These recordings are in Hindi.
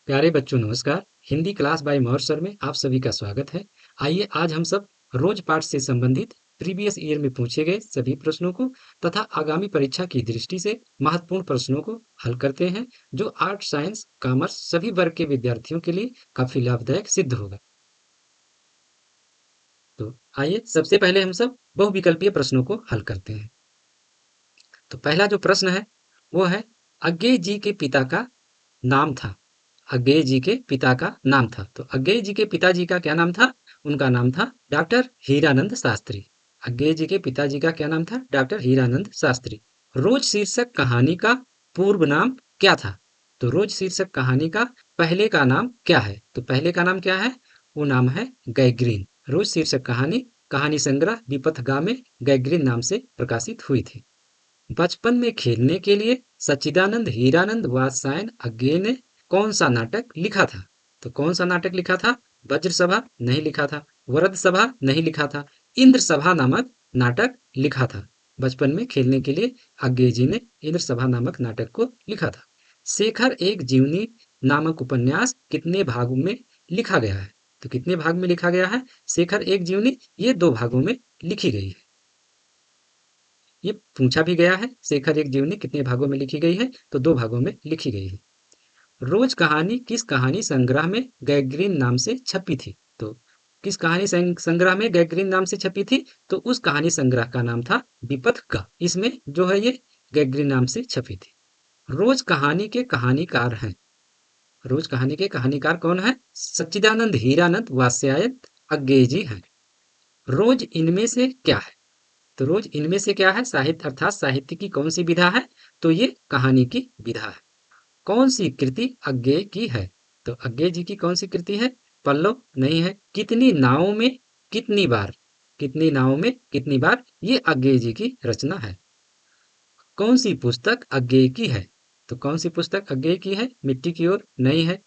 प्यारे बच्चों नमस्कार। Hindi class by Maurya sir में आप सभी का स्वागत है। आइए आज हम सब रोज पाठ से संबंधित प्रीवियस ईयर में पूछे गए सभी प्रश्नों को तथा आगामी परीक्षा की दृष्टि से महत्वपूर्ण प्रश्नों को हल करते हैं, जो आर्ट, साइंस, कॉमर्स सभी वर्ग के विद्यार्थियों के लिए काफी लाभदायक सिद्ध होगा। तो आइए सबसे पहले हम सब बहुविकल्पीय प्रश्नों को हल करते हैं। तो पहला जो प्रश्न है वो है, अज्ञेय जी के पिता का नाम था। अज्ञेय जी के पिता का नाम था। तो अज्ञेय जी के पिताजी का क्या नाम था? उनका नाम था डॉक्टर हीरानंद शास्त्री। अज्ञेय जी के पिताजी का क्या नाम था? डॉक्टर हीरानंद शास्त्री। रोज शीर्षक कहानी का पूर्व नाम क्या था? तो रोज शीर्षक कहानी का पहले का नाम क्या है? तो पहले का नाम क्या है? वो नाम है गैग्रीन। रोज शीर्षक कहानी कहानी संग्रह विपथगामी में गैग्रीन नाम से प्रकाशित हुई थी। बचपन में खेलने के लिए सच्चिदानंद हीरानंद वात्स्यायन अज्ञेय ने कौन सा नाटक लिखा था? तो कौन सा नाटक लिखा था? वज्र सभा नहीं लिखा था, वरद सभा नहीं लिखा था, इंद्र सभा नामक नाटक लिखा था। बचपन में खेलने के लिए अज्ञेय जी ने इंद्र सभा नामक नाटक को लिखा था। शेखर एक जीवनी नामक उपन्यास कितने भागों में लिखा गया है? तो कितने भाग में लिखा गया है? शेखर एक जीवनी ये 2 भागों में लिखी गई है। ये पूछा भी गया है, शेखर एक जीवनी कितने भागों में लिखी गई है? तो 2 भागों में लिखी गई है। रोज कहानी किस कहानी संग्रह में गैग्रीन नाम से छपी थी? तो किस कहानी संग्रह में गैग्रीन नाम से छपी थी? तो उस कहानी संग्रह का नाम था विपथ का। इसमें जो है ये गैग्रीन नाम से छपी थी। रोज कहानी के कहानीकार हैं। रोज कहानी के कहानीकार कौन है? सच्चिदानंद हीरानंद वात्स्यायन अज्ञेय जी हैं। रोज इनमें से क्या है? तो रोज इनमें से क्या है? साहित्य अर्थात साहित्य की कौन सी विधा है? तो ये कहानी की विधा है। कौन सी कृति अज्ञेय की है? तो अज्ञेय जी की कौन सी कृति है? पल्लव नहीं है। कितनी नावों में कितनी बार? कितनी नावों में कितनी बार? ये अज्ञेय जी की रचना है। कौन सी पुस्तक अज्ञेय की है? तो कौन सी पुस्तक अज्ञेय की है? मिट्टी की ओर नहीं है।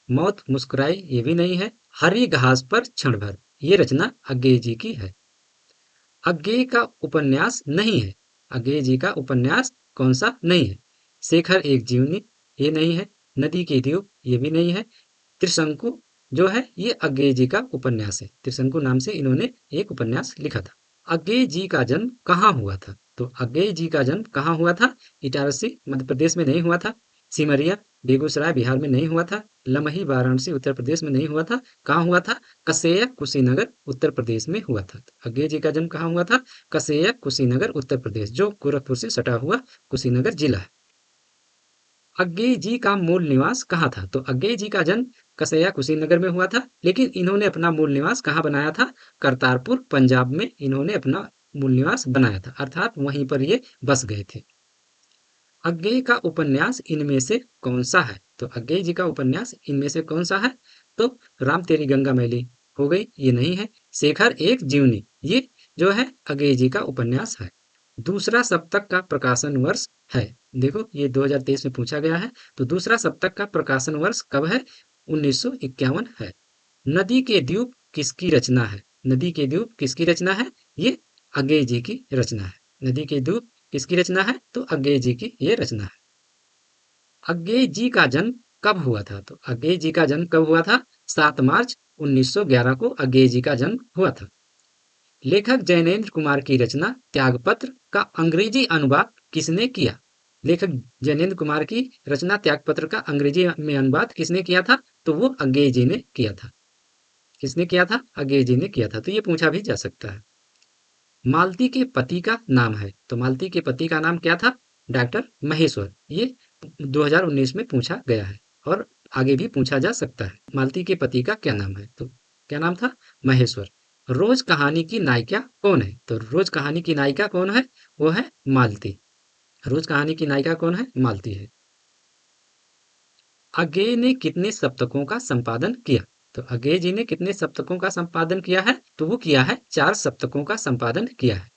मौत मुस्कुराई ये भी नहीं है। हरी घास पर क्षण भर ये रचना अज्ञेय जी की है। अज्ञेय का उपन्यास नहीं है। अज्ञेय जी का उपन्यास कौन सा नहीं है? शेखर एक जीवनी ये नहीं है। नदी के द्वीप ये भी नहीं है। त्रिशंकु जो है ये अज्ञेय जी का उपन्यास है। त्रिशंकु नाम से इन्होंने एक उपन्यास लिखा था। अज्ञेय जी का जन्म कहाँ हुआ था? तो अज्ञेय जी का जन्म कहाँ हुआ था? इटारसी मध्य प्रदेश में नहीं हुआ था। सिमरिया बेगूसराय बिहार में नहीं हुआ था। लमही वाराणसी उत्तर प्रदेश में नहीं हुआ था। कहाँ हुआ था? कसेया कुशीनगर उत्तर प्रदेश में हुआ था। अज्ञेय जी का जन्म कहाँ हुआ था? कसेया कुशीनगर उत्तर प्रदेश, जो गोरखपुर से सटा हुआ कुशीनगर जिला है। अज्ञेय जी का मूल निवास कहाँ था? तो अज्ञेय जी का जन्म कसैया कुशीनगर में हुआ था, लेकिन इन्होंने अपना मूल निवास कहाँ बनाया था? करतारपुर पंजाब में इन्होंने अपना मूल निवास बनाया था, अर्थात वहीं पर ये बस गए थे। अज्ञेय का उपन्यास इनमें से कौन सा है? तो अज्ञेय जी का उपन्यास इनमें से कौन सा है? तो राम तेरी गंगा मैली हो गई ये नहीं है। शेखर एक जीवनी ये जो है अज्ञेय जी का उपन्यास है। दूसरा सप्तक का प्रकाशन वर्ष है। देखो ये 2023 में पूछा गया है। तो दूसरा सप्तक का प्रकाशन वर्ष कब है? 1951 है। नदी के द्वीप किसकी रचना है? नदी के द्वीप किसकी रचना है? ये अज्ञेय जी की रचना है। नदी के द्वीप किसकी रचना है? तो अज्ञेय जी की ये रचना है। अज्ञेय जी का जन्म कब हुआ था? तो अज्ञेय जी का जन्म कब हुआ था? 7 मार्च 1911 को अज्ञेय जी का जन्म हुआ था। लेखक जैनेन्द्र कुमार की रचना त्यागपत्र का अंग्रेजी अनुवाद किसने किया? लेखक जैनेन्द्र कुमार की रचना त्यागपत्र का अंग्रेजी में अनुवाद किसने किया था? तो वो अज्ञेय जी ने किया था। किसने किया था? अज्ञेय जी ने किया था। तो ये पूछा भी जा सकता है। मालती के पति का नाम है। तो मालती के पति का नाम क्या था? डॉक्टर महेश्वर। ये 2019 में पूछा गया है और आगे भी पूछा जा सकता है। मालती के पति का क्या नाम है? तो क्या नाम था? महेश्वर। रोज कहानी की नायिका कौन है? तो रोज कहानी की नायिका कौन है? वो है मालती। रोज कहानी की नायिका कौन है? मालती है। अज्ञेय ने कितने सप्तकों का संपादन किया? तो अज्ञेय जी ने कितने सप्तकों का संपादन किया है? तो वो किया है 4 सप्तकों का संपादन किया है।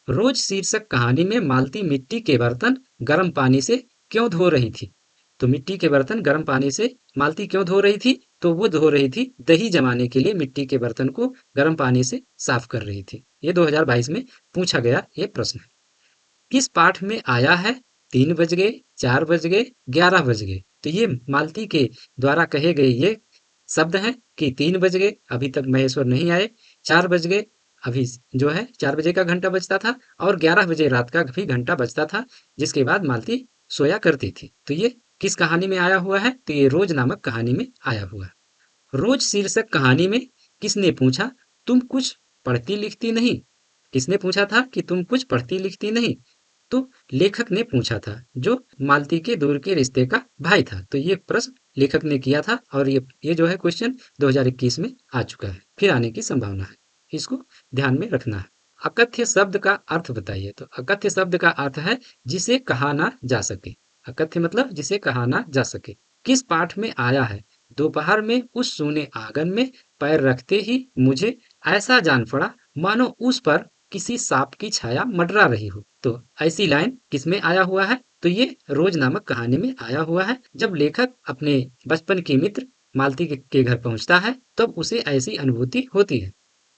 रोज शीर्षक कहानी में मालती मिट्टी के बर्तन गर्म पानी से क्यों धो रही थी? तो मिट्टी के बर्तन गर्म पानी से मालती क्यों धो रही थी? तो वो धो रही थी दही जमाने के लिए मिट्टी के बर्तन को गर्म पानी से साफ कर रही थी। ये 2022 में पूछा गया ये प्रश्न है। किस पाठ में आया है 3 बज गए, 4 बज गए, 11 बज गए? तो ये मालती के द्वारा कहे गए ये शब्द हैं कि 3 बज गए, अभी तक महेश्वर नहीं आए, 4 बज गए, अभी जो है 4 बजे का घंटा बजता था और 11 बजे रात का भी घंटा बजता था, जिसके बाद मालती सोया करती थी। तो ये किस कहानी में आया हुआ है? तो ये रोज नामक कहानी में आया हुआ है। रोज शीर्षक कहानी में किसने पूछा, तुम कुछ पढ़ती लिखती नहीं? किसने पूछा था कि तुम कुछ पढ़ती लिखती नहीं? तो लेखक ने पूछा था, जो मालती के दूर के रिश्ते का भाई था। तो ये प्रश्न लेखक ने किया था और ये जो है क्वेश्चन 2021 में आ चुका है, फिर आने की संभावना है, इसको ध्यान में रखना है। अकथ्य शब्द का अर्थ बताइए। तो अकथ्य शब्द का अर्थ है जिसे कहा ना जा सके। अकथ्य मतलब जिसे कहा ना जा सके। किस पाठ में आया है? दोपहर में उस सूने आंगन में पैर रखते ही मुझे ऐसा जान पड़ा मानो उस पर किसी सांप की छाया मंडरा रही हो। तो ऐसी लाइन किसमें आया हुआ है? तो ये रोज नामक कहानी में आया हुआ है। जब लेखक अपने बचपन की मित्र मालती के घर पहुंचता है तब उसे ऐसी अनुभूति होती है।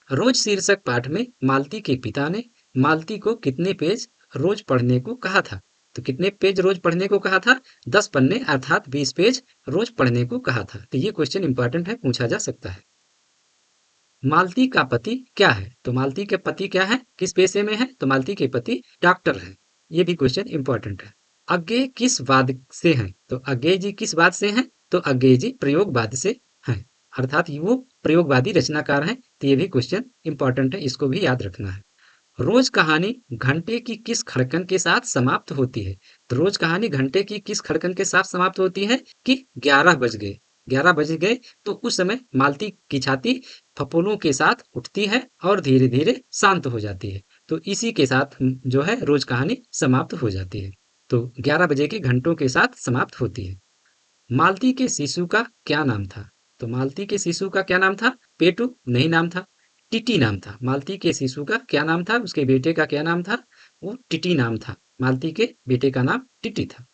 रोज शीर्षक पाठ में मालती के पिता ने मालती को कितने पेज रोज पढ़ने को कहा था? तो कितने पेज रोज पढ़ने को कहा था? 10 पन्ने अर्थात 20 पेज रोज पढ़ने को कहा था। तो ये क्वेश्चन इंपॉर्टेंट है, पूछा जा सकता है। मालती का पति क्या है? तो मालती के पति क्या है, किस पेशे में है? तो मालती के पति डॉक्टर है। ये भी क्वेश्चन इंपॉर्टेंट है। अज्ञेय किस वाद से हैं? तो अज्ञेय जी किस वाद से हैं? तो अज्ञेय जी प्रयोगवाद से हैं, अर्थात वो प्रयोगवादी रचनाकार हैं। तो ये भी क्वेश्चन इंपॉर्टेंट है, इसको भी याद रखना है। रोज कहानी घंटे की किस खड़कन के साथ समाप्त होती है? तो रोज कहानी घंटे की किस खड़कन के साथ समाप्त होती है कि 11 बज गए। 11 बज गए तो उस समय मालती की छाती फफोलों के साथ उठती है और धीरे धीरे शांत हो जाती है। तो इसी के साथ जो है रोज कहानी समाप्त हो जाती है। तो 11 बजे के घंटों के साथ समाप्त होती है। मालती के शिशु का क्या नाम था? तो मालती के शिशु का क्या नाम था? पेटू नहीं नाम था, टिटी नाम था। मालती के शिशु का क्या नाम था? उसके बेटे का क्या नाम था? वो टिटी नाम था। मालती के बेटे का नाम टिटी था।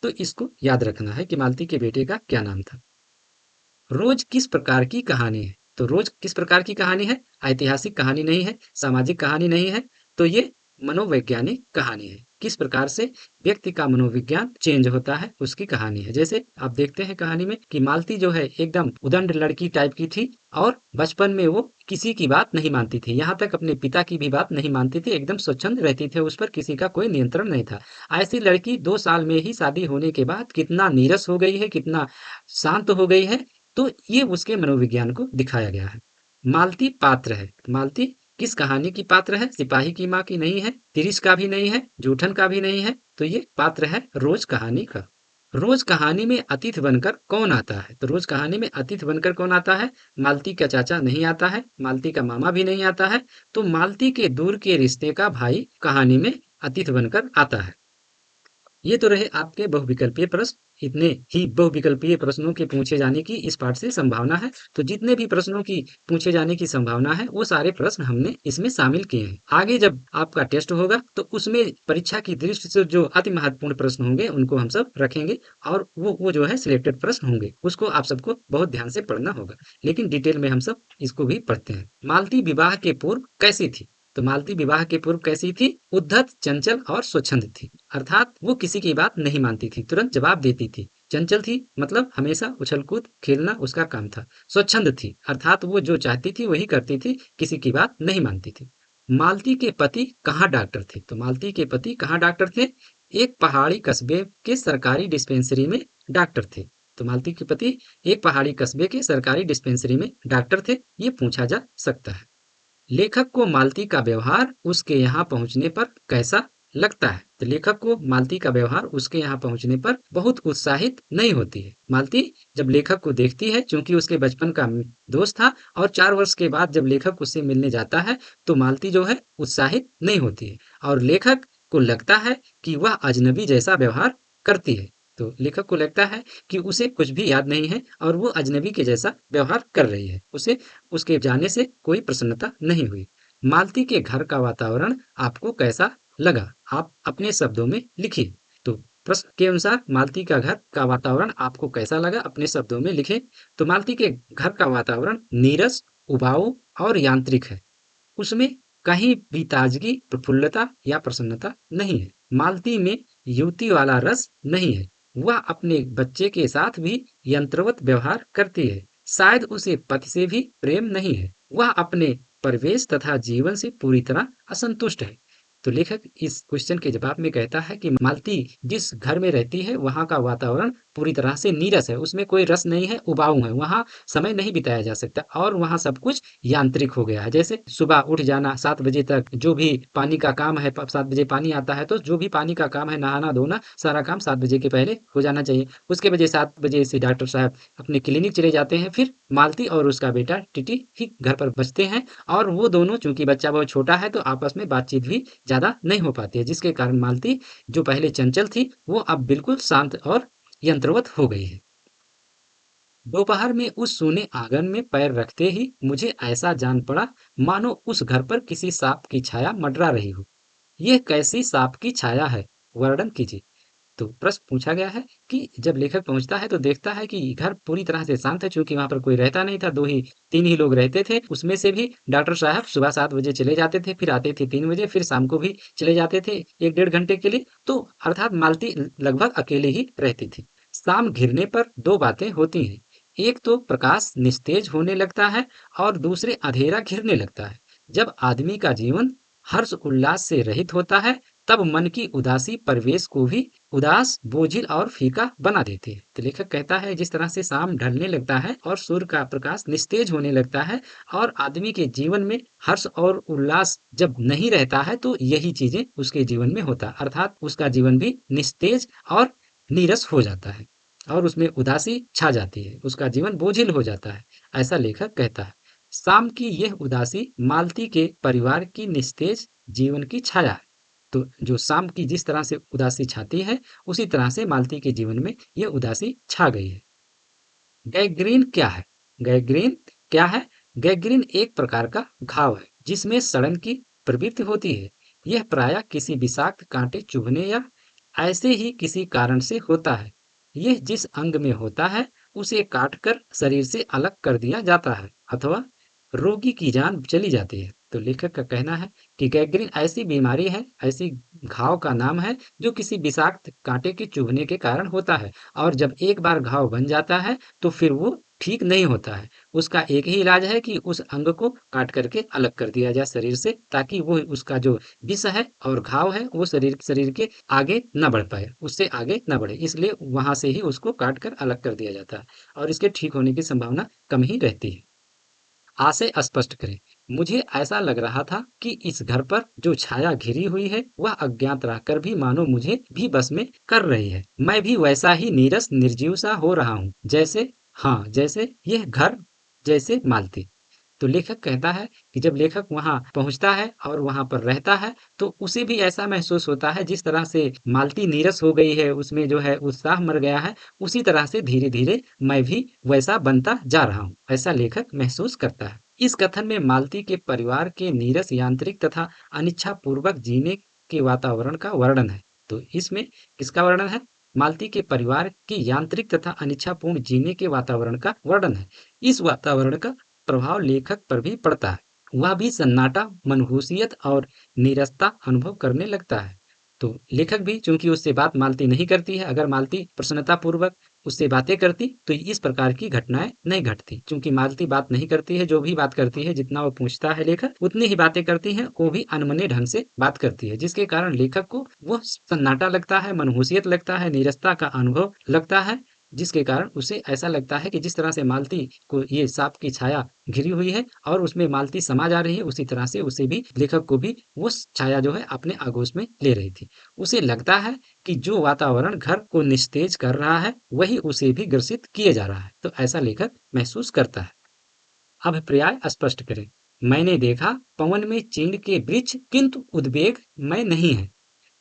तो इसको याद रखना है कि मालती के बेटे का क्या नाम था। रोज किस प्रकार की कहानी है? तो रोज किस प्रकार की कहानी है? ऐतिहासिक कहानी नहीं है, सामाजिक कहानी नहीं है, तो ये मनोवैज्ञानिक कहानी है। किस प्रकार से व्यक्ति का मनोविज्ञान चेंज होता है उसकी कहानी है। जैसे आप देखते हैं कहानी में कि मालती जो है एकदम उदंड लड़की टाइप की थी और बचपन में वो किसी की बात नहीं मानती थी, यहाँ तक अपने पिता की भी बात नहीं मानती थी, एकदम स्वच्छंद रहती थी, उस पर किसी का कोई नियंत्रण नहीं था। ऐसी लड़की 2 साल में ही शादी होने के बाद कितना नीरस हो गई है, कितना शांत हो गई है। तो ये उसके मनोविज्ञान को दिखाया गया है। मालती पात्र है। मालती किस कहानी की पात्र है? सिपाही की माँ की नहीं है, तिरिश का भी नहीं है, जूठन का भी नहीं है, तो ये पात्र है रोज कहानी का। रोज कहानी में अतिथि बनकर कौन आता है? तो रोज कहानी में अतिथि बनकर कौन आता है? मालती का चाचा नहीं आता है, मालती का मामा भी नहीं आता है, तो मालती के दूर के रिश्ते का भाई कहानी में अतिथि बनकर आता है। ये तो रहे आपके बहुविकल्पीय प्रश्न। इतने ही बहुविकल्पीय प्रश्नों के पूछे जाने की इस पाठ से संभावना है। तो जितने भी प्रश्नों की पूछे जाने की संभावना है वो सारे प्रश्न हमने इसमें शामिल किए हैं। आगे जब आपका टेस्ट होगा तो उसमें परीक्षा की दृष्टि से जो अति महत्वपूर्ण प्रश्न होंगे उनको हम सब रखेंगे और वो जो है सिलेक्टेड प्रश्न होंगे, उसको आप सबको बहुत ध्यान से पढ़ना होगा। लेकिन डिटेल में हम सब इसको भी पढ़ते हैं। मालती विवाह के पूर्व कैसी थी? तो मालती विवाह के पूर्व कैसी थी? उद्धत, चंचल और स्वच्छंद थी। अर्थात वो किसी की बात नहीं मानती थी, तुरंत जवाब देती थी। चंचल थी मतलब हमेशा उछल कूद खेलना उसका काम था। स्वच्छंद थी अर्थात वो जो चाहती थी वही करती थी, किसी की बात नहीं मानती थी। मालती के पति कहाँ डॉक्टर थे? तो मालती के पति कहाँ डॉक्टर थे? एक पहाड़ी कस्बे के सरकारी डिस्पेंसरी में डॉक्टर थे। तो मालती के पति एक पहाड़ी कस्बे के सरकारी डिस्पेंसरी में डॉक्टर थे, ये पूछा जा सकता है। लेखक को मालती का व्यवहार उसके यहाँ पहुंचने पर कैसा लगता है? तो लेखक को मालती का व्यवहार उसके यहाँ पहुंचने पर बहुत उत्साहित नहीं होती है। मालती जब लेखक को देखती है, चूंकि उसके बचपन का दोस्त था और 4 वर्ष के बाद जब लेखक उससे मिलने जाता है तो मालती जो है उत्साहित नहीं होती है और लेखक को लगता है कि वह अजनबी जैसा व्यवहार करती है। तो लेखक को लगता है कि उसे कुछ भी याद नहीं है और वो अजनबी के जैसा व्यवहार कर रही है, उसे उसके जाने से कोई प्रसन्नता नहीं हुई। मालती के घर का वातावरण आपको कैसा लगा? आप अपने शब्दों में लिखिए। तो प्रश्न के अनुसार मालती का घर का वातावरण आपको कैसा लगा? अपने शब्दों में लिखें। तो मालती के घर का वातावरण नीरस, उबाऊ और यांत्रिक है। उसमें कहीं भी ताजगी, प्रफुल्लता या प्रसन्नता नहीं है। मालती में युवती वाला रस नहीं है। वह अपने बच्चे के साथ भी यंत्रवत व्यवहार करती है। शायद उसे पति से भी प्रेम नहीं है। वह अपने परिवेश तथा जीवन से पूरी तरह असंतुष्ट है। तो लेखक इस क्वेश्चन के जवाब में कहता है कि मालती जिस घर में रहती है वहाँ का वातावरण पूरी तरह से नीरस है, उसमें कोई रस नहीं है, उबाऊ है, वहाँ समय नहीं बिताया जा सकता और वहाँ सब कुछ यांत्रिक हो गया है। जैसे सुबह उठ जाना 7 बजे तक, जो भी पानी का काम है, 7 बजे पानी आता है तो जो भी पानी का काम है, नहाना धोना, सारा काम 7 बजे के पहले हो जाना चाहिए। उसके बजे 7 बजे से डॉक्टर साहब अपने क्लिनिक चले जाते हैं, फिर मालती और उसका बेटा टिटी ही घर पर बचते हैं और वो दोनों, चूंकि बच्चा बहुत छोटा है तो आपस में बातचीत भी ज्यादा नहीं हो पाती है, जिसके कारण मालती जो पहले चंचल थी वो अब बिल्कुल शांत और यंत्रवत हो गई है। दोपहर में उस सूने आंगन में पैर रखते ही मुझे ऐसा जान पड़ा मानो उस घर पर किसी सांप की छाया मंडरा रही हो। यह कैसी सांप की छाया है, वर्णन कीजिए। तो प्रश्न पूछा गया है कि जब लेखक पहुंचता है तो देखता है कि घर पूरी तरह से शांत है, क्योंकि वहां पर कोई रहता नहीं था, दो ही तीन ही लोग रहते थे, उसमें से भी डॉक्टर साहब सुबह 7 बजे चले जाते थे, फिर आते थे 3 बजे, फिर शाम को भी चले जाते थे 1 डेढ़ घंटे के लिए, तो अर्थात मालती लगभग अकेले ही रहती थी। शाम घिरने पर दो बातें होती हैं, एक तो प्रकाश निस्तेज होने लगता है और दूसरे अंधेरा घिरने लगता है। जब आदमी का जीवन हर्ष उल्लास से रहित होता है तब मन की उदासी परिवेश को भी उदास, बोझिल और फीका बना देती है। तो लेखक कहता है जिस तरह से शाम ढलने लगता है और सूर्य का प्रकाश निस्तेज होने लगता है और आदमी के जीवन में हर्ष और उल्लास जब नहीं रहता है तो यही चीजें उसके जीवन में होता है, अर्थात उसका जीवन भी निस्तेज और नीरस हो जाता है और उसमें उदासी छा जाती है, उसका जीवन बोझिल हो जाता है, ऐसा लेखक कहता है। शाम की यह उदासी मालती के परिवार की निस्तेज जीवन की छाया है। तो जो शाम की जिस तरह से उदासी छाती है, उसी तरह से मालती के जीवन में ये उदासी छा गई है। गैंग्रीन क्या है? गैंग्रीन क्या है? गैंग्रीन एक प्रकार का घाव है जिसमें सड़न की प्रवृत्ति होती है। यह प्रायः किसी विषाक्त कांटे चुभने या ऐसे ही किसी कारण से होता है। यह जिस अंग में होता है उसे काटकर शरीर से अलग कर दिया जाता है अथवा रोगी की जान चली जाती है। तो लेखक का कहना है कि गैंग्रीन ऐसी बीमारी है, ऐसी घाव का नाम है जो किसी विषाक्त कांटे के चुभने के कारण होता है और जब एक बार घाव बन जाता है तो फिर वो ठीक नहीं होता है। उसका एक ही इलाज है कि उस अंग को काट करके अलग कर दिया जाए शरीर से, ताकि वो उसका जो विष है और घाव है वो शरीर शरीर के आगे न बढ़ पाए, उससे आगे न बढ़े, इसलिए वहां से ही उसको काट कर अलग कर दिया जाता है और इसके ठीक होने की संभावना कम ही रहती है। आशय स्पष्ट करें। मुझे ऐसा लग रहा था कि इस घर पर जो छाया घिरी हुई है वह अज्ञात रहकर भी मानो मुझे भी बस में कर रही है। मैं भी वैसा ही नीरस निर्जीव सा हो रहा हूँ, जैसे, हाँ, जैसे यह घर, जैसे मालती। तो लेखक कहता है कि जब लेखक वहां पहुंचता है और वहां पर रहता है तो उसे भी ऐसा महसूस होता है जिस तरह से मालती नीरस हो गई है, उसमें जो है उत्साह मर गया है, उसी तरह से धीरे धीरे मैं भी वैसा बनता जा रहा हूँ, ऐसा लेखक महसूस करता है। इस कथन में मालती के परिवार के नीरस यांत्रिक तथा अनिच्छा पूर्वक जीने के वातावरण का वर्णन है। तो इसमें किसका वर्णन है? मालती के परिवार की यांत्रिक तथा अनिच्छापूर्ण जीने के वातावरण का वर्णन है। इस वातावरण का प्रभाव लेखक पर भी पड़ता है। वह भी सन्नाटा, मनहूसियत और नीरसता अनुभव करने लगता है। तो लेखक भी चूंकि उससे बात मालती नहीं करती है, अगर मालती प्रसन्नता पूर्वक उससे बातें करती तो इस प्रकार की घटनाएं नहीं घटती। चूंकि मालती बात नहीं करती है, जो भी बात करती है, जितना वो पूछता है लेखक उतनी ही बातें करती है, वो भी अनमने ढंग से बात करती है, जिसके कारण लेखक को वो सन्नाटा लगता है, मनहूसियत लगता है, नीरसता का अनुभव लगता है, जिसके कारण उसे ऐसा लगता है कि जिस तरह से मालती को ये सांप की छाया घिरी हुई है और उसमें मालती समा जा रही है, उसी तरह से उसे भी, लेखक को भी वो छाया जो है अपने आगोश में ले रही थी। उसे लगता है कि जो वातावरण घर को निस्तेज कर रहा है वही उसे भी ग्रसित किए जा रहा है। तो ऐसा लेखक महसूस करता है। अभिप्राय स्पष्ट करें। मैंने देखा पवन में चीड़ के वृक्ष, किंतु उद्वेग में नहीं है।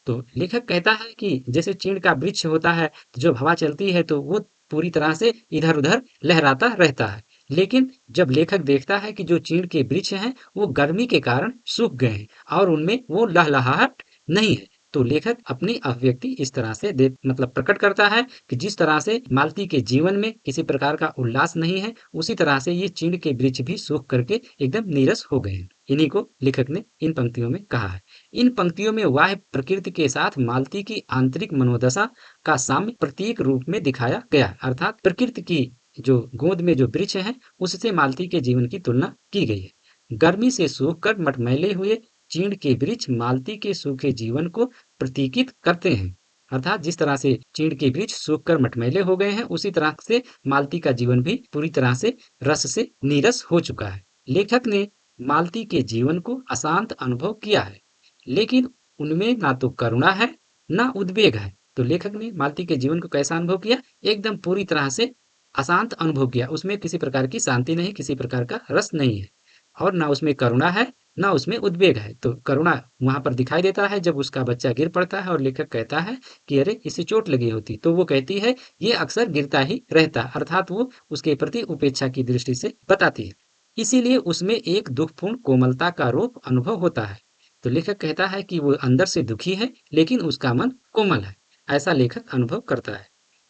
तो लेखक कहता है कि जैसे चीड़ का वृक्ष होता है, तो जब हवा चलती है तो वो पूरी तरह से इधर उधर लहराता रहता है, लेकिन जब लेखक देखता है कि जो चीड़ के वृक्ष हैं वो गर्मी के कारण सूख गए हैं और उनमें वो लहलहाहट नहीं है, तो लेखक अपनी अभिव्यक्ति इस तरह से दे मतलब प्रकट करता है कि जिस तरह से मालती के जीवन में किसी प्रकार का उल्लास नहीं है, उसी तरह से ये चीड़ के वृक्ष भी सूख करके एकदम नीरस हो गए हैं। इन्हीं को लेखक ने इन पंक्तियों में कहा है। इन पंक्तियों में वाह्य प्रकृति के साथ मालती की आंतरिक मनोदशा का साम्य प्रतीक रूप में दिखाया गया है। अर्थात प्रकृति की जो गोद में जो वृक्ष है उससे मालती के जीवन की तुलना की गई है। गर्मी से सूख कर मटमैले हुए चीड़ के वृक्ष मालती के सूखे जीवन को प्रतीकित करते हैं। अर्थात जिस तरह से चीड़ के वृक्ष सूख कर मटमैले हो गए हैं, उसी तरह से मालती का जीवन भी पूरी तरह से रस से नीरस हो चुका है। लेखक ने मालती के जीवन को अशांत अनुभव किया है, लेकिन उनमें ना तो करुणा है, ना उद्वेग है। तो लेखक ने मालती के जीवन को कैसा अनुभव किया? एकदम पूरी तरह से अशांत अनुभव किया। उसमें किसी प्रकार की शांति नहीं, किसी प्रकार का रस नहीं है और ना उसमें करुणा है, ना उसमें उद्वेग है। तो करुणा वहाँ पर दिखाई देता है जब उसका बच्चा गिर पड़ता है और लेखक कहता है कि अरे इसे चोट लगी होती, तो वो कहती है ये अक्सर गिरता ही रहता, अर्थात वो उसके प्रति उपेक्षा की दृष्टि से बताती है। इसीलिए उसमें एक दुखपूर्ण कोमलता का रूप अनुभव होता है। तो लेखक कहता है कि वो अंदर से दुखी है, लेकिन उसका मन कोमल है। ऐसा लेखक अनुभव करता है।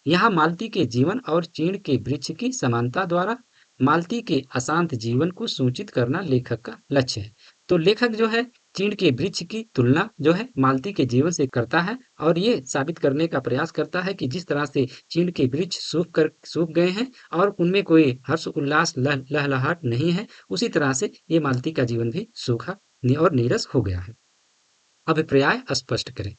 यहाँ मालती के जीवन और चीड़ के वृक्ष की समानता द्वारा मालती के अशांत जीवन को सूचित करना लेखक का लक्ष्य है। तो लेखक जो है चीड़ के वृक्ष की तुलना जो है मालती के जीवन से करता है और ये साबित करने का प्रयास करता है कि जिस तरह से चीड़ के वृक्ष सूख गए हैं और उनमें कोई हर्ष उल्लास लहलहाट नहीं है, उसी तरह से ये मालती का जीवन भी सूखा और नीरस हो गया है। अभिप्राय स्पष्ट करें।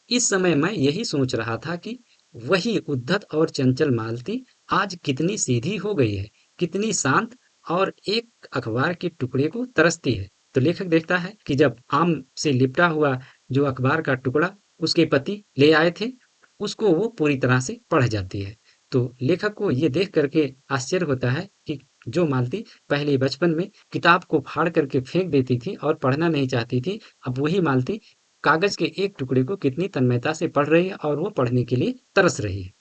इस समय मैं यही सोच रहा था कि वही उद्धत और चंचल मालती आज कितनी सीधी हो गई है, कितनी शांत और एक अखबार के टुकड़े को तरसती है। तो लेखक देखता है कि जब आम से लिपटा हुआ जो अखबार का टुकड़ा उसके पति ले आए थे, उसको वो पूरी तरह से पढ़ जाती है। तो लेखक को ये देख करके आश्चर्य होता है कि जो मालती पहले बचपन में किताब को फाड़ करके फेंक देती थी और पढ़ना नहीं चाहती थी, अब वही मालती कागज के एक टुकड़े को कितनी तन्मयता से पढ़ रही है और वो पढ़ने के लिए तरस रही है।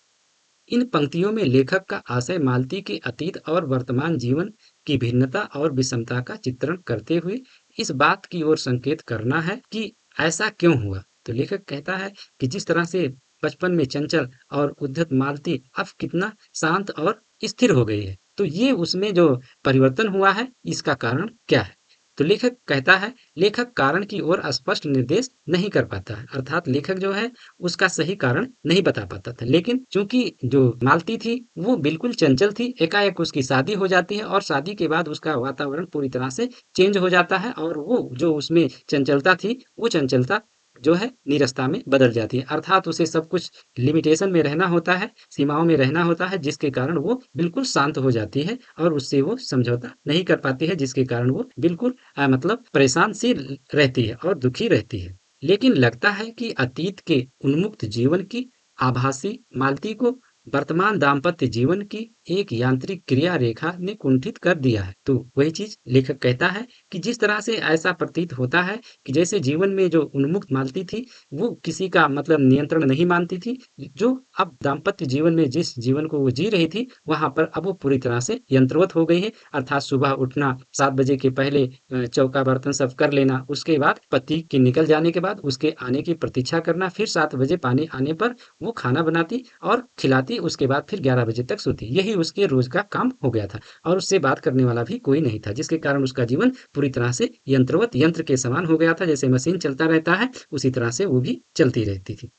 इन पंक्तियों में लेखक का आशय मालती के अतीत और वर्तमान जीवन की भिन्नता और विषमता का चित्रण करते हुए इस बात की ओर संकेत करना है कि ऐसा क्यों हुआ। तो लेखक कहता है कि जिस तरह से बचपन में चंचल और उद्धत मालती अब कितना शांत और स्थिर हो गई है, तो ये उसमें जो परिवर्तन हुआ है इसका कारण क्या है। तो लेखक कहता है लेखक कारण की ओर स्पष्ट निर्देश नहीं कर पाता है, अर्थात लेखक जो है उसका सही कारण नहीं बता पाता था। लेकिन चूंकि जो मालती थी वो बिल्कुल चंचल थी, एकाएक उसकी शादी हो जाती है और शादी के बाद उसका वातावरण पूरी तरह से चेंज हो जाता है और वो जो उसमें चंचलता थी वो चंचलता जो है नीरसता में बदल जाती है। अर्थात उसे सब कुछ लिमिटेशन में रहना होता है, सीमाओं में रहना होता है, जिसके कारण वो बिल्कुल शांत हो जाती है और उससे वो समझौता नहीं कर पाती है, जिसके कारण वो बिल्कुल मतलब परेशान सी रहती है और दुखी रहती है। लेकिन लगता है कि अतीत के उन्मुक्त जीवन की आभासी मालती को वर्तमान दाम्पत्य जीवन की एक यांत्रिक क्रिया रेखा ने कुंठित कर दिया है। तो वही चीज लेखक कहता है कि जिस तरह से ऐसा प्रतीत होता है कि जैसे जीवन में जो उन्मुक्त मालती थी वो किसी का मतलब नियंत्रण नहीं मानती थी, जो अब दाम्पत्य जीवन में जिस जीवन को वो जी रही थी वहां पर अब वो पूरी तरह से यंत्रवत हो गई है। अर्थात सुबह उठना, 7 बजे के पहले चौका बर्तन सब कर लेना, उसके बाद पति के निकल जाने के बाद उसके आने की प्रतीक्षा करना, फिर 7 बजे पानी आने पर वो खाना बनाती और खिलाती, उसके बाद फिर 11 बजे तक सोती। यही उसके रोज का काम हो गया था और उससे बात करने वाला भी कोई नहीं था, जिसके कारण उसका जीवन पूरी तरह से यंत्रवत, यंत्र के समान हो गया था। जैसे मशीन चलता रहता है उसी तरह से वो भी चलती रहती थी।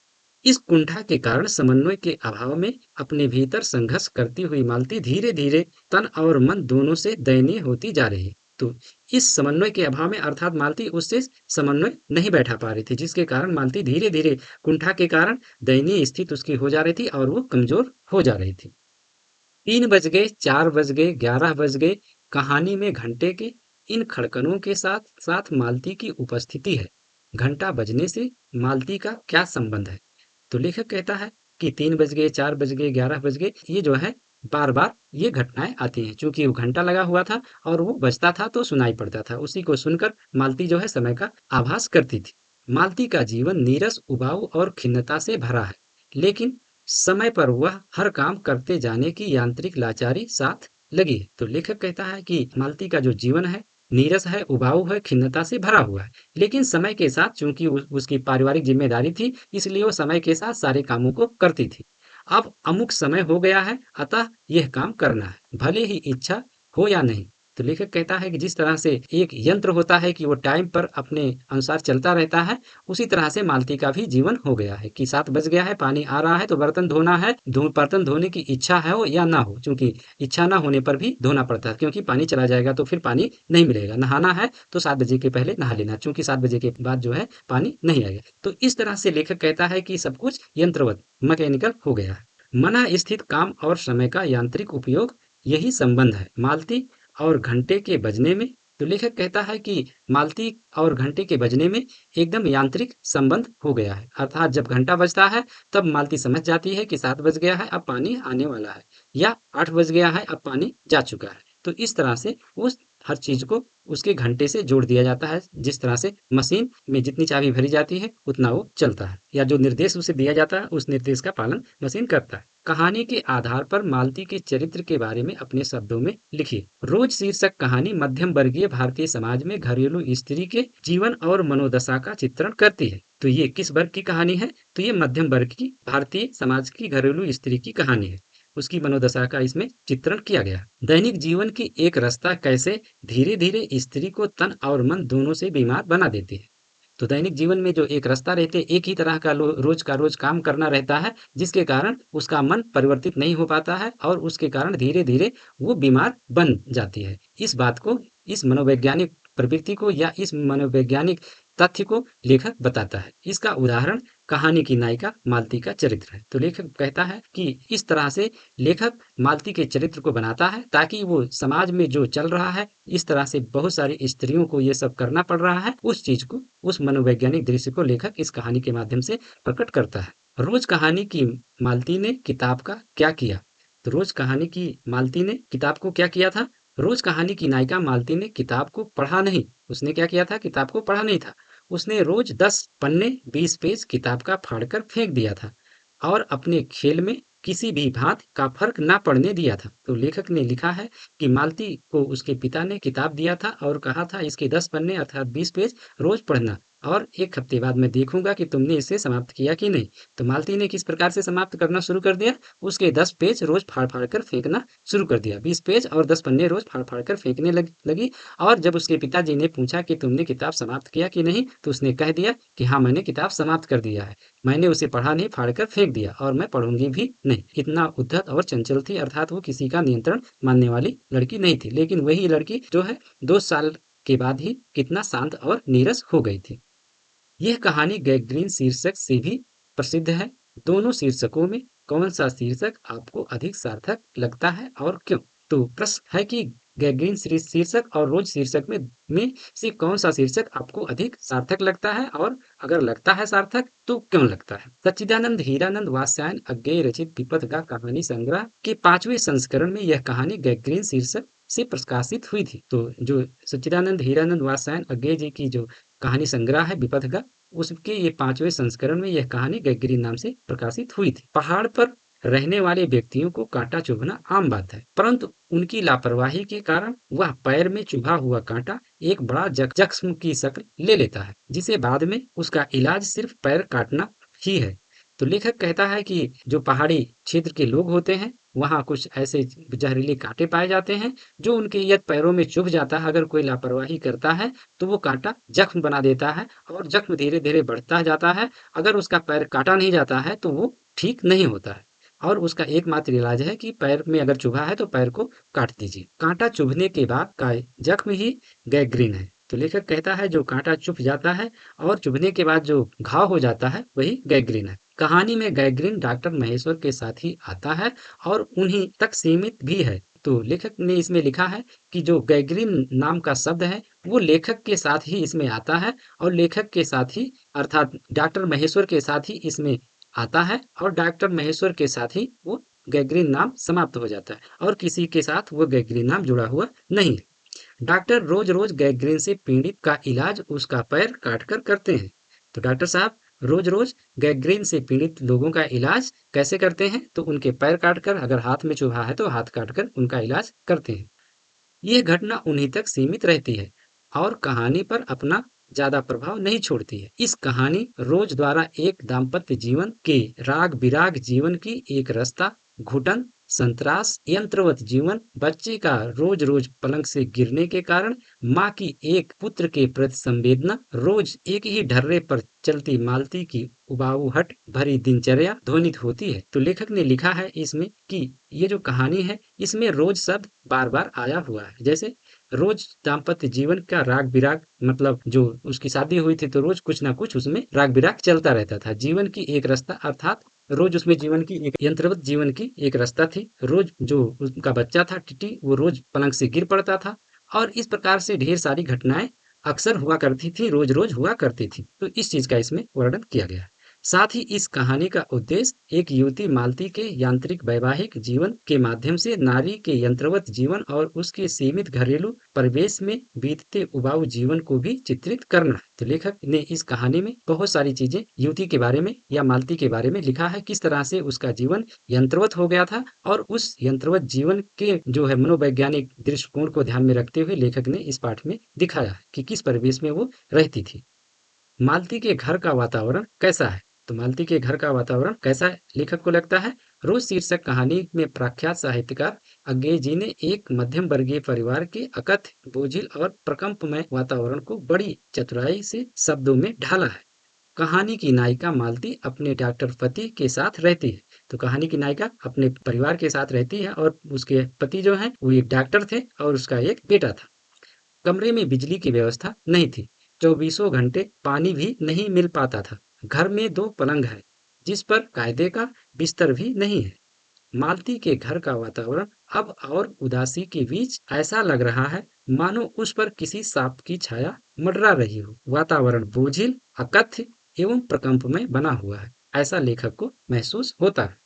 इस कुंठा के कारण समन्वय के अभाव में अपने भीतर संघर्ष करती हुई मालती धीरे धीरे तन और मन दोनों से दयनीय होती जा रही। तो इस समन्वय के अभाव में अर्थात मालती उससे समन्वय नहीं बैठा पा रही थी, जिसके कारण मालती धीरे धीरे कुंठा के कारण दयनीय स्थिति उसकी हो जा रही थी और वो कमजोर हो जा रही थी। 3 बज गए, 4 बज गए, 11 बज गए, कहानी में घंटे के इन खड़कनों के साथ साथ मालती की उपस्थिति है। घंटा बजने से मालती का क्या संबंध है? तो लेखक कहता है कि 3 बज गए, 4 बज गए, 11 बज गए, ये जो है बार बार ये घटनाएं आती हैं, क्योंकि वो घंटा लगा हुआ था और वो बजता था तो सुनाई पड़ता था। उसी को सुनकर मालती जो है समय का आभास करती थी। मालती का जीवन नीरस, उबाऊ और खिन्नता से भरा है, लेकिन समय पर वह हर काम करते जाने की यांत्रिक लाचारी साथ लगी है। तो लेखक कहता है कि मालती का जो जीवन है नीरस है, उबाऊ है, खिन्नता से भरा हुआ है, लेकिन समय के साथ चूंकि उसकी पारिवारिक जिम्मेदारी थी, इसलिए वो समय के साथ सारे कामों को करती थी। अब अमुक समय हो गया है, अतः यह काम करना है, भले ही इच्छा हो या नहीं। तो लेखक कहता है कि जिस तरह से एक यंत्र होता है कि वो टाइम पर अपने अनुसार चलता रहता है, उसी तरह से मालती का भी जीवन हो गया है कि 7 बज गया है, पानी आ रहा है तो बर्तन धोना है, बर्तन धोने की इच्छा है हो या ना हो, क्योंकि इच्छा ना होने पर भी धोना पड़ता है, क्योंकि पानी चला जाएगा तो फिर पानी नहीं मिलेगा। नहाना है तो 7 बजे के पहले नहा लेना, क्योंकि 7 बजे के बाद जो है पानी नहीं आएगा। तो इस तरह से लेखक कहता है कि सब कुछ यंत्रवत, मैकेनिकल हो गया है। मना स्थित काम और समय का यांत्रिक उपयोग, यही संबंध है मालती और घंटे के बजने में। तो लेखक कहता है कि मालती और घंटे के बजने में एकदम यांत्रिक संबंध हो गया है, अर्थात जब घंटा बजता है तब मालती समझ जाती है कि 7 बज गया है, अब पानी आने वाला है, या 8 बज गया है, अब पानी जा चुका है। तो इस तरह से उस हर चीज को उसके घंटे से जोड़ दिया जाता है, जिस तरह से मशीन में जितनी चाबी भरी जाती है उतना वो चलता है, या जो निर्देश उसे दिया जाता है उस निर्देश का पालन मशीन करता है। कहानी के आधार पर मालती के चरित्र के बारे में अपने शब्दों में लिखिए। रोज शीर्षक कहानी मध्यम वर्गीय भारतीय समाज में घरेलू स्त्री के जीवन और मनोदशा का चित्रण करती है। तो ये किस वर्ग की कहानी है? तो ये मध्यम वर्ग की भारतीय समाज की घरेलू स्त्री की कहानी है, उसकी मनोदशा का इसमें चित्रण किया गया। दैनिक जीवन की एक रास्ता कैसे धीरे धीरे स्त्री को तन और मन दोनों से बीमार बना देती है। तो दैनिक जीवन में जो एक रास्ता रहते, एक ही तरह का रोज का रोज काम करना रहता है, जिसके कारण उसका मन परिवर्तित नहीं हो पाता है और उसके कारण धीरे धीरे वो बीमार बन जाती है। इस बात को, इस मनोवैज्ञानिक प्रवृत्ति को या इस मनोवैज्ञानिक तथ्य को लेखक बताता है। इसका उदाहरण कहानी की नायिका मालती का चरित्र है। तो लेखक कहता है कि इस तरह से लेखक मालती के चरित्र को बनाता है ताकि वो समाज में जो चल रहा है, इस तरह से बहुत सारी स्त्रियों को ये सब करना पड़ रहा है, उस चीज को, उस मनोवैज्ञानिक दृश्य को लेखक इस कहानी के माध्यम से प्रकट करता है। रोज कहानी की मालती ने किताब का क्या किया? तो रोज कहानी की मालती ने किताब को क्या किया था? रोज कहानी की नायिका मालती ने किताब को पढ़ा नहीं। उसने क्या किया था? किताब को पढ़ा नहीं था। उसने रोज 10 पन्ने 20 पेज किताब का फाड़कर फेंक दिया था और अपने खेल में किसी भी भांति का फर्क ना पड़ने दिया था। तो लेखक ने लिखा है कि मालती को उसके पिता ने किताब दिया था और कहा था इसके 10 पन्ने अर्थात 20 पेज रोज पढ़ना, और 1 हफ्ते बाद मैं देखूंगा कि तुमने इसे समाप्त किया कि नहीं। तो मालती ने किस प्रकार से समाप्त करना शुरू कर दिया? उसके 10 पेज रोज फाड़ फाड़ कर फेंकना शुरू कर दिया। 20 पेज और 10 पन्ने रोज फाड़ फाड़ कर फेंकने लगी। और जब उसके पिताजी ने पूछा कि तुमने किताब समाप्त किया कि नहीं, तो उसने कह दिया कि हाँ, मैंने किताब समाप्त कर दिया है। मैंने उसे पढ़ा नहीं, फाड़ कर फेंक दिया और मैं पढ़ूंगी भी नहीं। इतना उद्धत और चंचल थी, अर्थात वो किसी का नियंत्रण मानने वाली लड़की नहीं थी। लेकिन वही लड़की जो है 2 साल के बाद ही कितना शांत और नीरस हो गई थी। यह कहानी गैंग्रीन शीर्षक से भी प्रसिद्ध है। दोनों शीर्षकों में कौन सा शीर्षक आपको अधिक सार्थक लगता है और क्यों? तो प्रश्न है कि गैंग्रीन शीर्षक और रोज शीर्षक में से कौन सा शीर्षक आपको अधिक सार्थक लगता है, और अगर लगता है सार्थक तो क्यों लगता है? सच्चिदानंद हीरानंद वात्स्यायन अज्ञेय रचित विपथ का कहानी संग्रह के 5वें संस्करण में यह कहानी गैंग्रीन शीर्षक से प्रकाशित हुई थी। तो जो सच्चिदानंद हीरानंद वात्स्यायन अज्ञेय जी की जो कहानी संग्रह है विपथ का, उसके ये 5वें संस्करण में यह कहानी गैंग्रीन नाम से प्रकाशित हुई थी। पहाड़ पर रहने वाले व्यक्तियों को कांटा चुभना आम बात है, परंतु उनकी लापरवाही के कारण वह पैर में चुभा हुआ कांटा एक बड़ा जख्म की शक्ल ले लेता है, जिसे बाद में उसका इलाज सिर्फ पैर काटना ही है। तो लेखक कहता है कि जो पहाड़ी क्षेत्र के लोग होते हैं, वहाँ कुछ ऐसे जहरीले कांटे पाए जाते हैं जो उनके यदि पैरों में चुभ जाता है, अगर कोई लापरवाही करता है तो वो कांटा जख्म बना देता है और जख्म धीरे धीरे बढ़ता जाता है। अगर उसका पैर काटा नहीं जाता है तो वो ठीक नहीं होता है, और उसका एकमात्र इलाज है कि पैर में अगर चुभा है तो पैर को काट दीजिए। कांटा चुभने के बाद का जख्म ही गैंग्रीन है। तो लेखक कहता है जो कांटा चुभ जाता है और चुभने के बाद जो घाव हो जाता है वही गैंग्रीन है। कहानी में गैंग्रीन डॉक्टर महेश्वर के साथ ही आता है और उन्हीं तक सीमित भी है। तो लेखक ने इसमें लिखा है कि जो गैंग्रीन नाम का शब्द है वो लेखक के साथ ही इसमें आता है, और लेखक के साथ ही अर्थात डॉक्टर महेश्वर के साथ ही इसमें आता है, और डॉक्टर महेश्वर के साथ ही वो गैंग्रीन नाम समाप्त हो जाता है और किसी के साथ वो गैंग्रीन नाम जुड़ा हुआ नहीं है। डॉक्टर रोज रोज गैंग्रीन से पीड़ित का इलाज उसका पैर काटकर करते हैं। तो डॉक्टर साहब रोज रोज गैंग्रीन से पीड़ित लोगों का इलाज कैसे करते हैं? तो उनके पैर काटकर, अगर हाथ में चुभा है तो हाथ काटकर उनका इलाज करते हैं। यह घटना उन्हीं तक सीमित रहती है और कहानी पर अपना ज्यादा प्रभाव नहीं छोड़ती है। इस कहानी रोज द्वारा एक दाम्पत्य जीवन के राग बिराग जीवन की एक रास्ता, घुटन संतरास यंत्रवत जीवन, बच्चे का रोज रोज पलंग से गिरने के कारण, माँ की एक पुत्र के प्रति संवेदना, रोज एक ही ढर्रे पर चलती मालती की उबाऊहट भरी दिनचर्या ध्वनित होती है। तो लेखक ने लिखा है इसमें कि ये जो कहानी है इसमें रोज शब्द बार बार आया हुआ है। जैसे रोज दाम्पत्य जीवन का राग बिराग, मतलब जो उसकी शादी हुई थी तो रोज कुछ ना कुछ उसमें राग बिराग चलता रहता था। जीवन की एक रास्ता अर्थात रोज उसमें जीवन की एक यंत्रवत जीवन की एक रास्ता थी। रोज जो उसका बच्चा था टिटी, वो रोज पलंग से गिर पड़ता था और इस प्रकार से ढेर सारी घटनाएं अक्सर हुआ करती थी, रोज रोज हुआ करती थी। तो इस चीज का इसमें वर्णन किया गया है। साथ ही इस कहानी का उद्देश्य एक युवती मालती के यांत्रिक वैवाहिक जीवन के माध्यम से नारी के यंत्रवत जीवन और उसके सीमित घरेलू परिवेश में बीतते उबाऊ जीवन को भी चित्रित करना है। तो लेखक ने इस कहानी में बहुत सारी चीजें युवती के बारे में या मालती के बारे में लिखा है, किस तरह से उसका जीवन यंत्रवत हो गया था और उस यंत्रवत जीवन के जो है मनोवैज्ञानिक दृष्टिकोण को ध्यान में रखते हुए लेखक ने इस पाठ में दिखाया है कि किस परिवेश में वो रहती थी। मालती के घर का वातावरण कैसा है? तो मालती के घर का वातावरण कैसा है लेखक को लगता है? रोज शीर्षक कहानी में प्रख्यात साहित्यकार अज्ञे जी ने एक मध्यम वर्गीय परिवार के अकथ्य बोझिल और प्रकंपमय वातावरण को बड़ी चतुराई से शब्दों में ढाला है। कहानी की नायिका मालती अपने डॉक्टर पति के साथ रहती है। तो कहानी की नायिका अपने परिवार के साथ रहती है और उसके पति जो है वो एक डॉक्टर थे और उसका एक बेटा था। कमरे में बिजली की व्यवस्था नहीं थी, चौबीसों घंटे पानी भी नहीं मिल पाता था। घर में दो पलंग है, जिस पर कायदे का बिस्तर भी नहीं है। मालती के घर का वातावरण अब और उदासी के बीच ऐसा लग रहा है मानो उस पर किसी सांप की छाया मंडरा रही हो। वातावरण बोझिल, अकथ्य एवं प्रकंपमय बना हुआ है, ऐसा लेखक को महसूस होता है।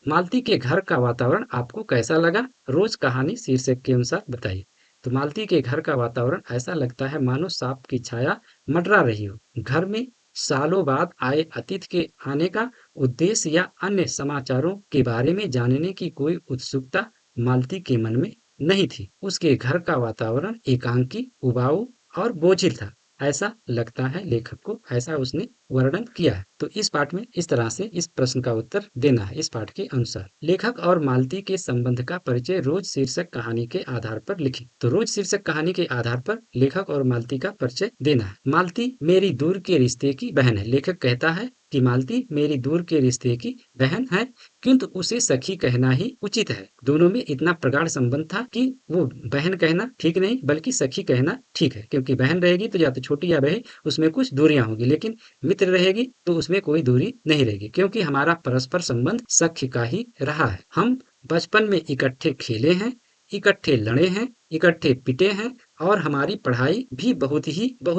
मालती के घर का वातावरण आपको कैसा लगा? रोज कहानी शीर्षक के अनुसार बताइए। तो मालती के घर का वातावरण ऐसा लगता है मानो सांप की छाया मंडरा रही हो। घर में सालों बाद आए अतिथि के आने का उद्देश्य या अन्य समाचारों के बारे में जानने की कोई उत्सुकता मालती के मन में नहीं थी। उसके घर का वातावरण एकांकी, उबाऊ और बोझिल था। ऐसा लगता है लेखक को, ऐसा उसने वर्णन किया है। तो इस पाठ में इस तरह से इस प्रश्न का उत्तर देना है इस पाठ के अनुसार। लेखक और मालती के संबंध का परिचय रोज शीर्षक कहानी के आधार पर लिखें। तो रोज शीर्षक कहानी के आधार पर लेखक और मालती का परिचय देना है। मालती मेरी दूर के रिश्ते की बहन है। लेखक कहता है कि मालती मेरी दूर के रिश्ते की बहन है, किंतु उसे सखी कहना ही उचित है। दोनों में इतना प्रगाढ़ संबंध था कि वो बहन कहना ठीक नहीं बल्कि सखी कहना ठीक है, क्योंकि बहन रहेगी तो या तो छोटी या बड़े उसमें कुछ दूरियां होगी, लेकिन मित्र रहेगी तो उसमें कोई दूरी नहीं रहेगी, क्योंकि हमारा परस्पर संबंध सख्य का ही रहा है। हम बचपन में इकट्ठे खेले हैं, इकट्ठे लड़े हैं, इकट्ठे पिटे हैं और हमारी पढ़ाई भी बहुत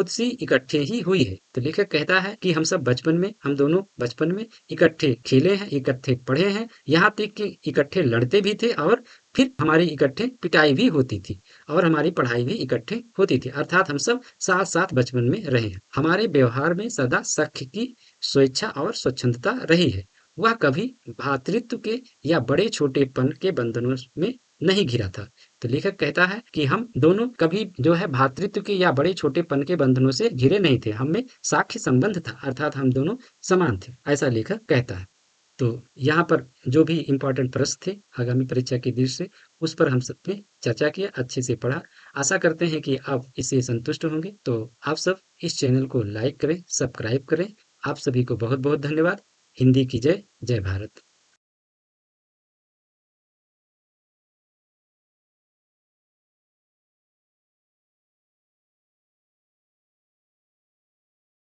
सी इकट्ठे ही हुई है। तो लेखक कहता है कि हम दोनों बचपन में इकट्ठे खेले हैं, इकट्ठे पढ़े हैं, यहाँ तक कि इकट्ठे लड़ते भी थे और फिर हमारी इकट्ठे पिटाई भी होती थी और हमारी पढ़ाई भी इकट्ठे होती थी। अर्थात हम सब साथ साथ बचपन में रहे हैं। हमारे व्यवहार में सदा सख्य की स्वेच्छा और स्वच्छंदता रही है। वह कभी भ्रातृत्व के या बड़े छोटेपन के बंधनों में नहीं घिरा था। तो लेखक कहता है कि हम दोनों कभी जो है भ्रातृत्व के या बड़े छोटेपन के बंधनों से घिरे नहीं थे, हम में साख्य संबंध था, अर्थात हम दोनों समान थे, ऐसा लेखक कहता है। तो यहाँ पर जो भी इम्पोर्टेंट प्रश्न थे आगामी परीक्षा की दृष्टि से, उस पर हम सबने चर्चा किया, अच्छे से पढ़ा। आशा करते हैं कि आप इससे संतुष्ट होंगे। तो आप सब इस चैनल को लाइक करें, सब्सक्राइब करें। आप सभी को बहुत बहुत धन्यवाद। हिंदी की जय, जय भारत।